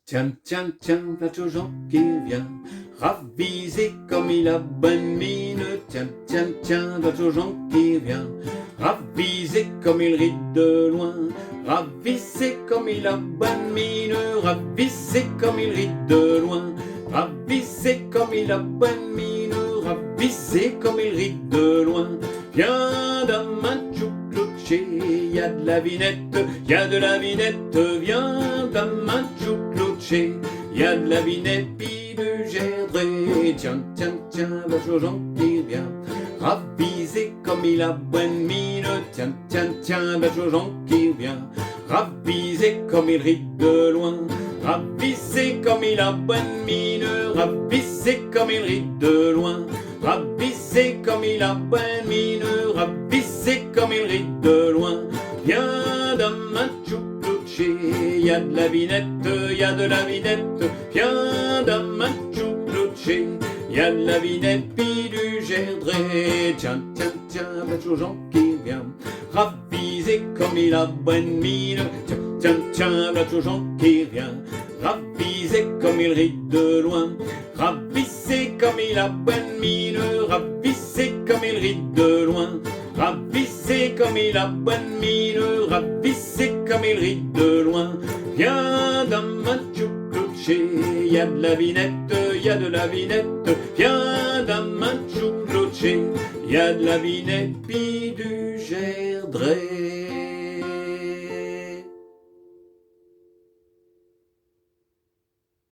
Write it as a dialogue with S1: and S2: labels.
S1: Tiens, tiens, tiens, voilà Jean qui vient, ravisé comme il a bonne mine. Tiens, tiens, tiens, voilà Jean qui vient, ravisé comme il rit de loin. Ravisé comme il a bonne mine, ravisé comme il rit de loin. Ravisé comme il a bonne mine, ravisé comme il rit de loin. Viens d'un main clouché, y a de la vinette, y a de la vinette. Viens d'un main clouché, y a de la vinette, pis du gerdré. Tiens, tiens, tiens, va Jean qui vient, ravisé comme il a bonne mine. Tiens, tiens, tiens, va Jean qui vient, ravisé comme il rit de loin. Ravisé comme il a bonne mine, ravisé comme il rit de loin. Ravisé comme il a bonne mine, ravisé comme il rit de loin. Viens d'un main clouché, y a de la vinette, y a de la vinette. Viens d'un main clouché, y a de la vinette, pis du gerdré. Tiens, tiens, tiens, va Jean qui vient, ravisé comme il a bonne mine. Tiens, tiens, tiens, va Jean qui vient, ravisé comme il rit de loin. Ravisé comme il a bonne mine, ravisé comme il rit de loin. Ravisé comme il a bonne mine, ravisé comme il rit de loin. Viens d'un macho clocher, y a de la vinette, y a de la vinette. Viens d'un macho clocher, y a de la vinette, pis du gerdré.